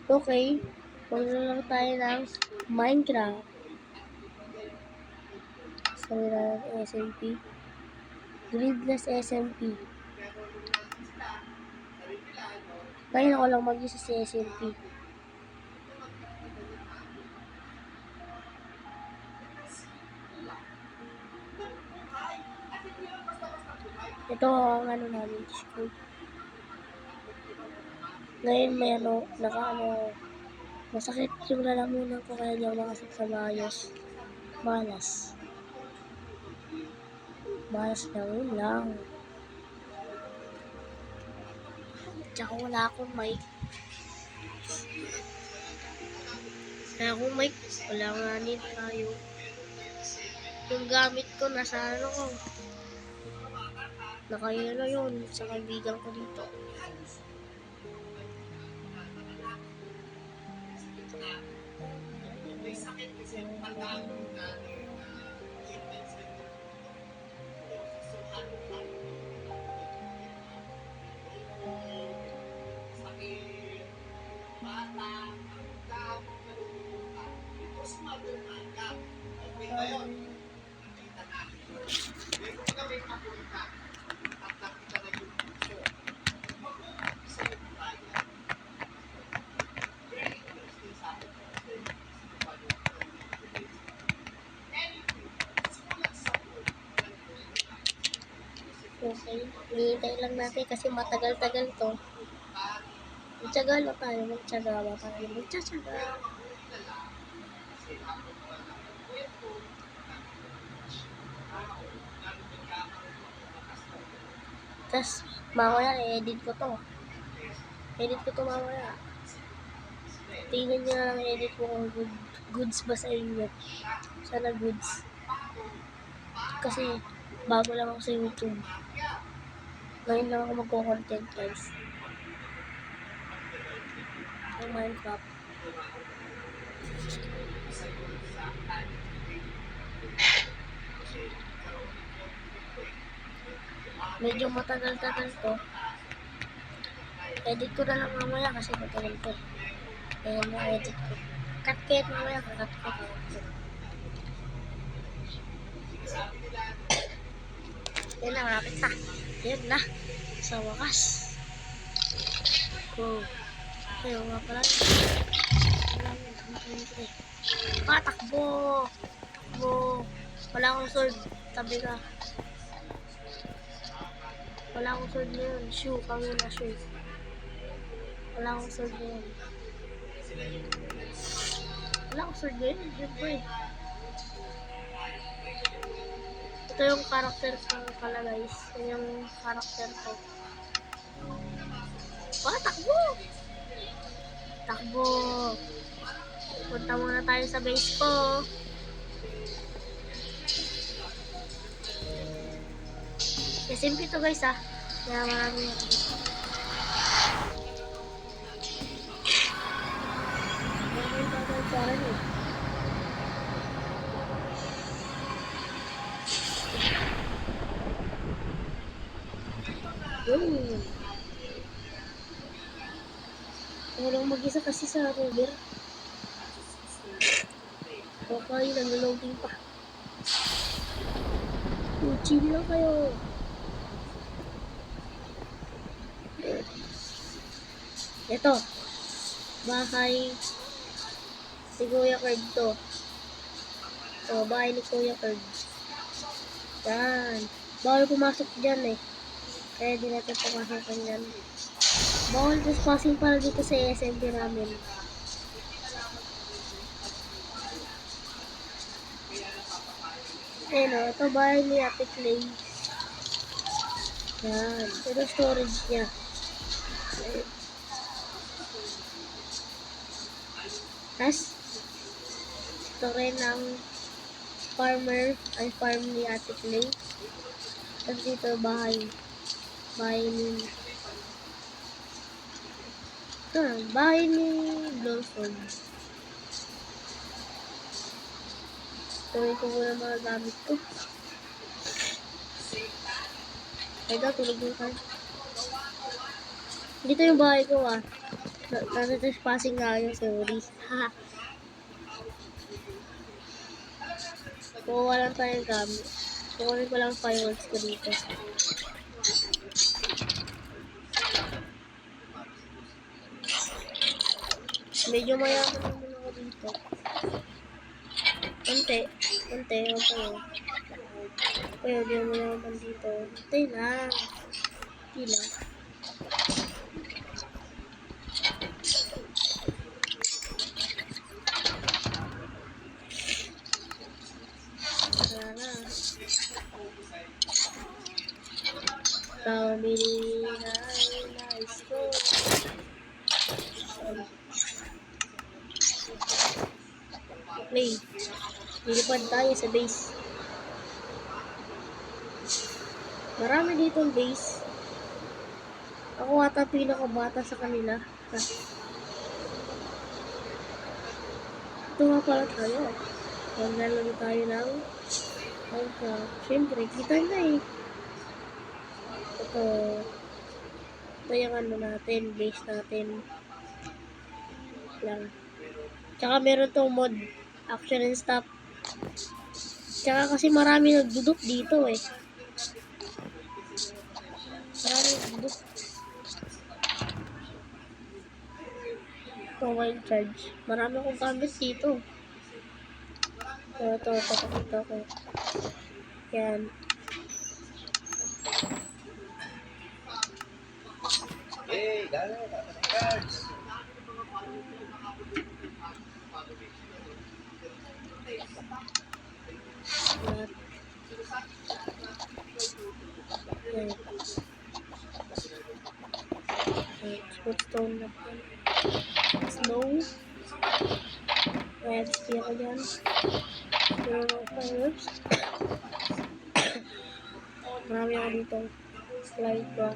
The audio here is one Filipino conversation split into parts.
Okay, maglalaro tayo ng Minecraft. Sabi na ng SMP. Gridless SMP. Ngayon ako lang mag-isa sa SMP. Ito ang ano namin, school. Ngayon may masakit yung lalamunan ko kaya di ako makasok sa maayos. Malas na yun lang. Tsaka wala akong mic. Wala nga need tayo. Yung gamit ko nasa ano ko. Nakayala yun sa kaibigan ko dito. Okay, hinihintay lang natin kasi matagal-tagal to. Magtsaga lang tayo, magtsaga. Tapos, mamaya, edit ko to mamaya. Tingnan nyo na lang edit ko kung goods ba sa inyo. Sana goods. Kasi, bago lang ako sa YouTube. Ngayon lang ako magko-content, guys. Ang Minecraft. Medyo matagal-tagal to. Edit ko na lang mamaya kasi matagal to. Ayan na edit ko. Cut mamaya, cut ko. Yan na, malapit na. Yan na. Sa wakas. Ayaw nga pala. Takbo! Wala akong sword. Tabi ka. Wala akong sword na yun. Shoe. Wala akong sword na yun. Siyempre. Ito yung karakter ko pala, guys. Ito yung karakter ko. Takbo! Punta muna tayo sa base ko. SMP to, guys, ah. Kaya maraming dito. Walang mag-isa kasi sa rover. Okay, nag-loading pa. Chill lang kayo. Ito. Bahay si Kuya Curd to. Ito, bahay ni Kuya Curd. Yan. Bawal pumasok dyan eh. Kaya di natin pumasok dyan. Bawal trespassing para dito sa SMP namin. Ayan o, ito bahay ni Ate Clay. Yan. Ito storage niya. Tapos, ito rin ang farm ni Ate Clay. Tapos dito bahay ni Blossom. Tuloy ko muna mga gamit ko. Ito, tulog mo ka. Dito yung bahay ko, ah. Nasa-trespassing nga yun, sorry. Ha. Kuha lang tayong gamit. Kukunin ko lang fireworks ko dito. Medyo mayaman naman ako dito. Konti. Okay. Kaya di mo naman dito. Konti lang. Konti lang. Wala na. Family nice ko. Okay. Lilipad tayo sa base. Marami ditong base. Ako ata pinakabata sa kanila. Ito nga pala tayo. Maglalaro tayo ng Minecraft. Siyempre, kita na eh. Ito yung ano natin, base natin. Lang. Tsaka meron tong mod, action and stop. Tsaka kasi marami nagduduk dito eh. Marami nagduduk. Ito wild charge. Marami akong gamit dito. Ito, papakita ko. Yan. Hey, dala, cards. Yan. Yan. Spotstone na po. Snow. Ayan, spear ko dyan. Meron ako fireworks. Marami ako dito. Slide ko.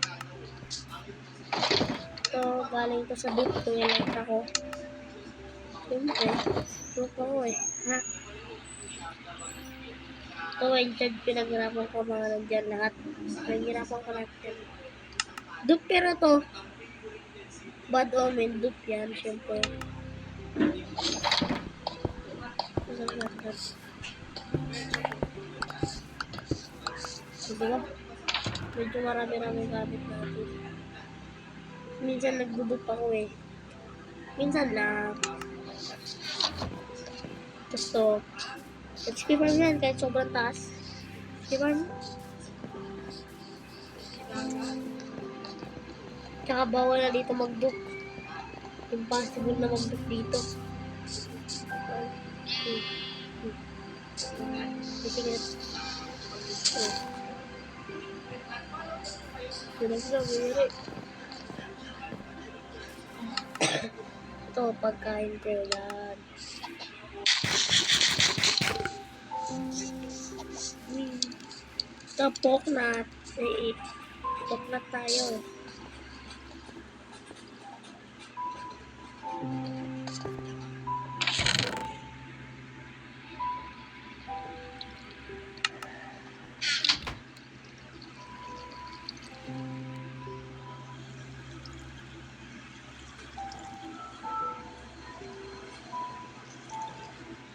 Ito, galing to sa boot. Tumilit ako. Siyempre, look ako eh. Ha? Ito, enchant, pinaghirapan ko mga nandyan lahat. Pinaghirapan ko lahat yan. Dupe pero to. Bad omen, dupe yan, siyempre. Diba? Medyo marami-rami gamit natin. Minsan nagdudup ako eh. Minsan lang. Gusto. HP farm yan kahit sobrang taas. HP farm. Tsaka bawal na dito mag-dup. Impossible na mag-dup dito. Sige. Ito, pagkain ko yan. Ito, poknat. Poknat tayo.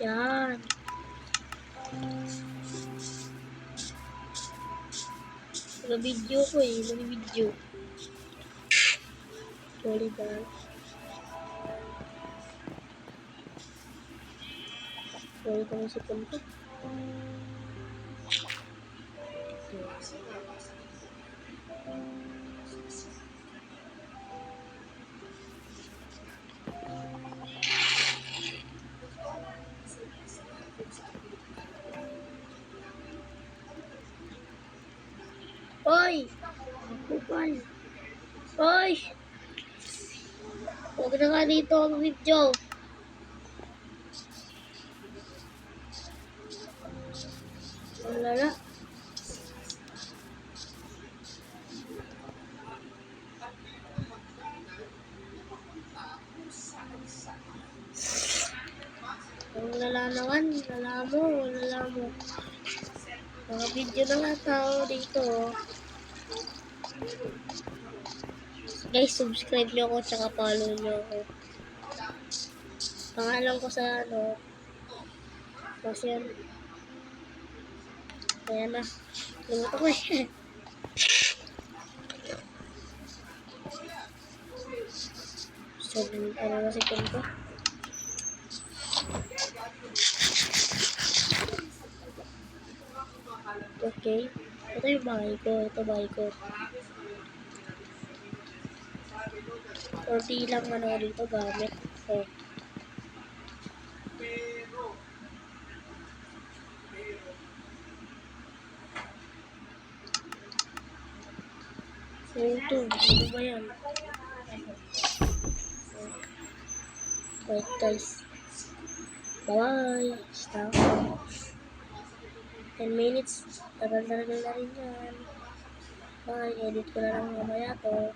Yan. Nag-video ko eh. Nag-video. Sorry guys. Sorry kung si Punto. Oy! Kupal! Oy! Huwag na nga dito ang video. Ang lala. Ang lala naman. Lala mo. Mga video na nga tao dito. Guys, subscribe nyo ako tsaka follow nyo ako. Pangalan ko sa ano. Kasi yan. Kaya na. Lumuto ko eh. So, ano na si ko. Okay. Ito yung bahay ko. Ito bahay ko. 40 lang ano dito gamit. So, so ito. Ano ba yan? Wait guys. Bye-bye. Stop. 10 minutes. Tagal na rin yan. Bye. Edit ko na lang mamaya to.